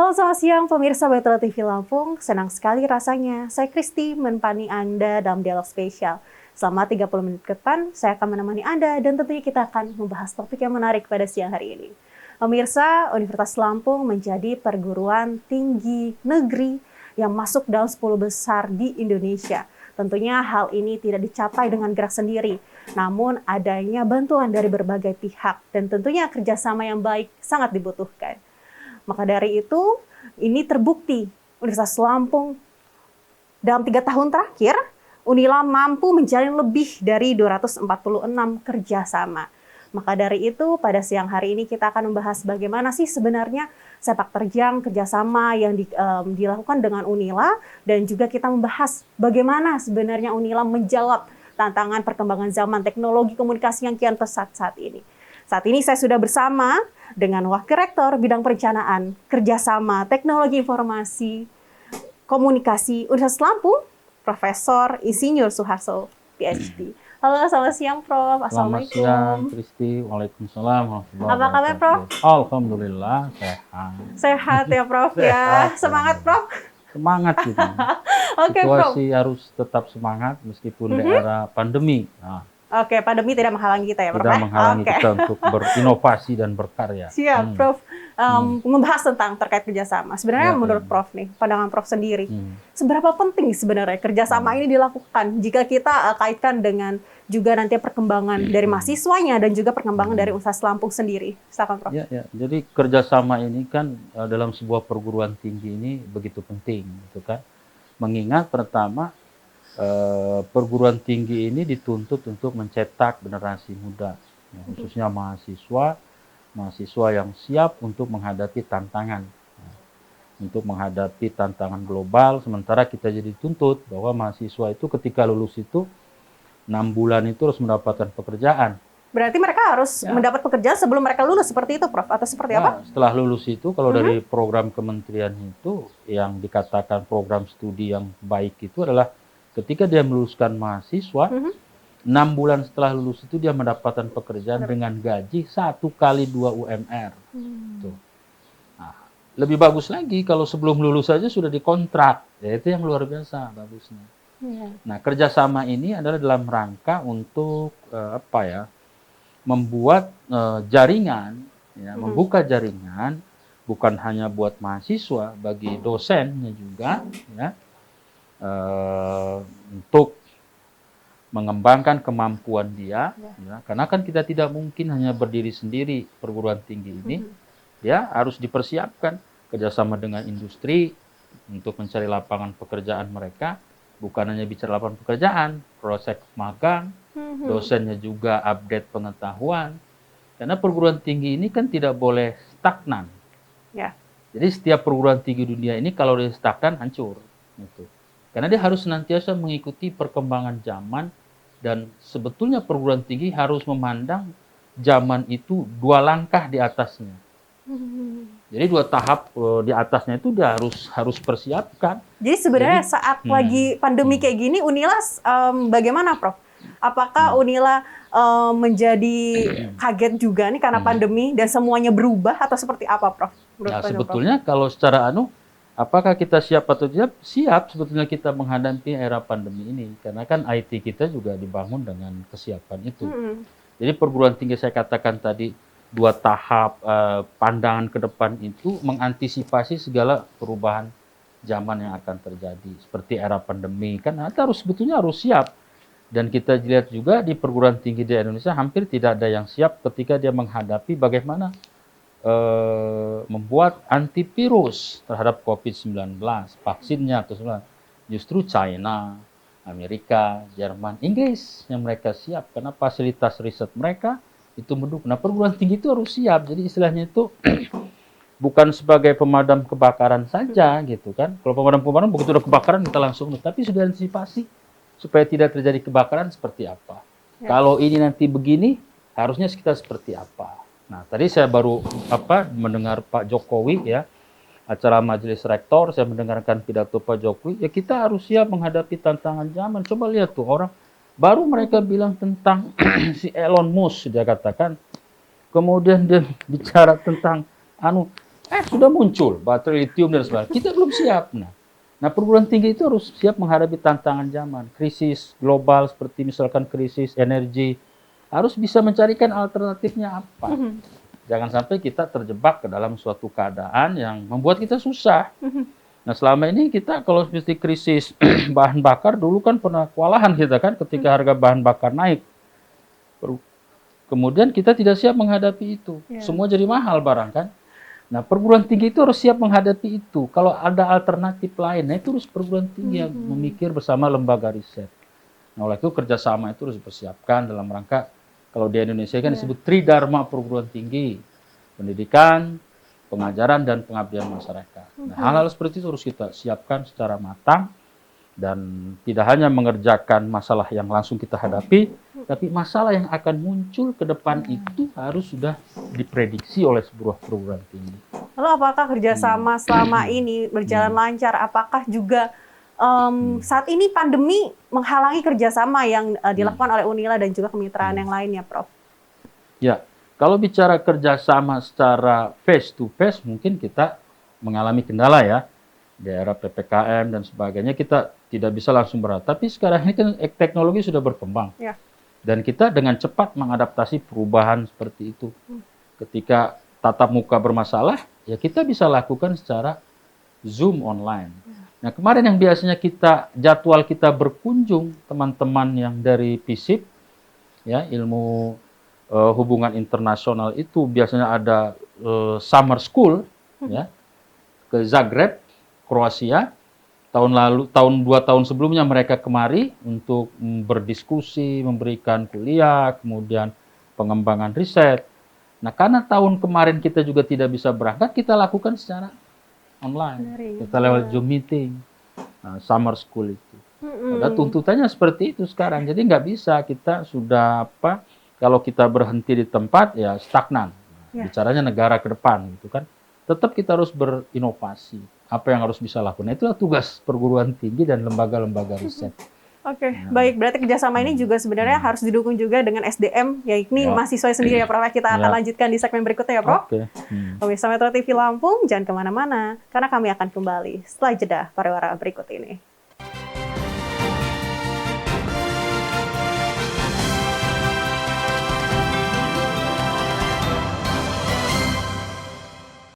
Halo selamat siang pemirsa Metro TV Lampung, senang sekali rasanya saya Kristi menemani Anda dalam dialog spesial. Selama 30 menit ke depan, saya akan menemani Anda dan tentunya kita akan membahas topik yang menarik pada siang hari ini. Pemirsa, Universitas Lampung menjadi perguruan tinggi negeri yang masuk dalam 10 besar di Indonesia. Tentunya hal ini tidak dicapai dengan gerak sendiri, namun adanya bantuan dari berbagai pihak dan tentunya kerjasama yang baik sangat dibutuhkan. Maka dari itu, ini terbukti Universitas Lampung dalam 3 tahun terakhir, Unila mampu menjalin lebih dari 246 kerjasama. Maka dari itu, pada siang hari ini kita akan membahas bagaimana sih sebenarnya sepak terjang kerjasama yang dilakukan dengan Unila, dan juga kita membahas bagaimana sebenarnya Unila menjawab tantangan perkembangan zaman teknologi komunikasi yang kian pesat saat ini. Saat ini saya sudah bersama dengan Wakil Rektor Bidang Perencanaan, Kerjasama, Teknologi Informasi, Komunikasi Universitas Lampung, Profesor Insinyur Suharso, PhD. Halo, selamat siang Prof. Assalamualaikum. Selamat siang Kristi, Waalaikumsalam. Apa kabar Prof? Alhamdulillah sehat. Sehat ya Prof ya. Semangat Prof. Semangat gitu. Oke Prof. Situasi harus tetap semangat meskipun di era pandemi. Nah, Oke, pandemi tidak menghalangi kita ya Prof. tidak menghalangi kita untuk berinovasi dan berkarya. Siap Prof. Membahas tentang terkait kerjasama. Sebenarnya menurut Prof nih, pandangan Prof sendiri, seberapa penting sebenarnya kerjasama ini dilakukan jika kita kaitkan dengan juga nanti perkembangan dari mahasiswanya dan juga perkembangan dari Universitas Lampung sendiri. Silakan Prof. Ya. Jadi kerjasama ini kan dalam sebuah perguruan tinggi ini begitu penting, gitu kan? Mengingat pertama perguruan tinggi ini dituntut untuk mencetak generasi muda, ya, khususnya mahasiswa yang siap untuk menghadapi tantangan, untuk menghadapi tantangan global. Sementara kita jadi tuntut bahwa mahasiswa itu ketika lulus itu 6 bulan itu harus mendapatkan pekerjaan. Berarti mereka harus mendapat pekerjaan sebelum mereka lulus, seperti itu Prof? Atau seperti apa? Setelah lulus itu, kalau dari program kementerian itu, yang dikatakan program studi yang baik itu adalah ketika dia meluluskan mahasiswa, 6 bulan setelah lulus itu dia mendapatkan pekerjaan dengan gaji 1 kali 2 UMR. Tuh. Nah, lebih bagus lagi kalau sebelum lulus saja sudah dikontrak. Ya, itu yang luar biasa bagusnya. Nah, kerjasama ini adalah dalam rangka untuk membuat jaringan, ya, membuka jaringan bukan hanya buat mahasiswa, bagi dosennya juga, ya, untuk mengembangkan kemampuan dia, ya, karena kan kita tidak mungkin hanya berdiri sendiri perguruan tinggi ini, ya harus dipersiapkan kerjasama dengan industri untuk mencari lapangan pekerjaan mereka, bukan hanya bicara lapangan pekerjaan, proses magang, dosennya juga update pengetahuan, karena perguruan tinggi ini kan tidak boleh stagnan. Ya. Jadi setiap perguruan tinggi dunia ini kalau dia stagnan hancur, gitu. Karena dia harus senantiasa mengikuti perkembangan zaman, dan sebetulnya perguruan tinggi harus memandang zaman itu 2 langkah di atasnya. Jadi 2 tahap di atasnya itu dia harus persiapkan. Jadi sebenarnya saat lagi pandemi kayak gini, Unila bagaimana Prof? Apakah Unila menjadi kaget juga nih karena pandemi dan semuanya berubah, atau seperti apa Prof? Nah, sebetulnya kalau secara apakah kita siap atau tidak? Siap sebetulnya kita menghadapi era pandemi ini. Karena kan IT kita juga dibangun dengan kesiapan itu. Jadi perguruan tinggi saya katakan tadi 2 tahap pandangan ke depan itu mengantisipasi segala perubahan zaman yang akan terjadi. Seperti era pandemi, kan sebetulnya harus siap. Dan kita lihat juga di perguruan tinggi di Indonesia hampir tidak ada yang siap ketika dia menghadapi bagaimana membuat antivirus terhadap COVID-19, vaksinnya atau sebenarnya. Justru China, Amerika, Jerman, Inggris yang mereka siap karena fasilitas riset mereka itu mendukung. Nah, perguruan tinggi itu harus siap. Jadi istilahnya itu bukan sebagai pemadam kebakaran saja, gitu kan. Kalau pemadam begitu ada kebakaran kita langsung, tapi sudah antisipasi supaya tidak terjadi kebakaran seperti apa. Ya. Kalau ini nanti begini, harusnya kita seperti apa. Nah, tadi saya baru mendengar Pak Jokowi, ya, acara Majelis Rektor, saya mendengarkan pidato Pak Jokowi, ya kita harus siap menghadapi tantangan zaman. Coba lihat tuh orang, baru mereka bilang tentang si Elon Musk, dia katakan, kemudian dia bicara tentang sudah muncul baterai lithium dan sebagainya. Kita belum siap. Nah, perguruan tinggi itu harus siap menghadapi tantangan zaman, krisis global seperti misalkan krisis energi, harus bisa mencarikan alternatifnya apa. Jangan sampai kita terjebak ke dalam suatu keadaan yang membuat kita susah. Nah, selama ini kita kalau seperti krisis bahan bakar, dulu kan pernah kewalahan kita kan ketika harga bahan bakar naik. Kemudian kita tidak siap menghadapi itu. Semua jadi mahal barang kan. Nah, perguruan tinggi itu harus siap menghadapi itu. Kalau ada alternatif lain, nah itu harus perguruan tinggi yang memikir bersama lembaga riset. Nah, oleh itu kerjasama itu harus dipersiapkan dalam rangka, kalau di Indonesia kan disebut Tridharma perguruan tinggi. Pendidikan, pengajaran, dan pengabdian masyarakat. Nah, hal-hal seperti itu harus kita siapkan secara matang, dan tidak hanya mengerjakan masalah yang langsung kita hadapi, tapi masalah yang akan muncul ke depan itu harus sudah diprediksi oleh sebuah perguruan tinggi. Lalu apakah kerjasama selama ini berjalan lancar? Apakah juga saat ini pandemi menghalangi kerjasama yang dilakukan oleh Unila dan juga kemitraan yang lainnya, Prof? Ya, kalau bicara kerjasama secara face to face, mungkin kita mengalami kendala ya. Di era PPKM dan sebagainya kita tidak bisa langsung berat. Tapi sekarang ini kan teknologi sudah berkembang. Dan kita dengan cepat mengadaptasi perubahan seperti itu. Ketika tatap muka bermasalah, ya kita bisa lakukan secara Zoom online. Nah, kemarin yang biasanya jadwal kita berkunjung teman-teman yang dari FISIP, ya, ilmu hubungan internasional itu biasanya ada summer school, ya, ke Zagreb, Kroasia. Tahun 2 tahun sebelumnya mereka kemari untuk berdiskusi, memberikan kuliah, kemudian pengembangan riset. Nah, karena tahun kemarin kita juga tidak bisa berangkat, kita lakukan secara online. Kita lewat Zoom meeting, summer school itu. Ada tuntutannya seperti itu sekarang. Jadi nggak bisa kita sudah kalau kita berhenti di tempat ya stagnan. Bicaranya negara ke depan gitu kan. Tetap kita harus berinovasi. Apa yang harus bisa lakukan? Nah, itulah tugas perguruan tinggi dan lembaga-lembaga riset. Baik. Berarti kerjasama ini juga sebenarnya harus didukung juga dengan SDM, yakni mahasiswa sendiri ya, Prof. Kita akan lanjutkan di segmen berikutnya ya, Prof. Pemirsa Metro TV Lampung, jangan kemana-mana, karena kami akan kembali setelah jeda pariwara berikut ini.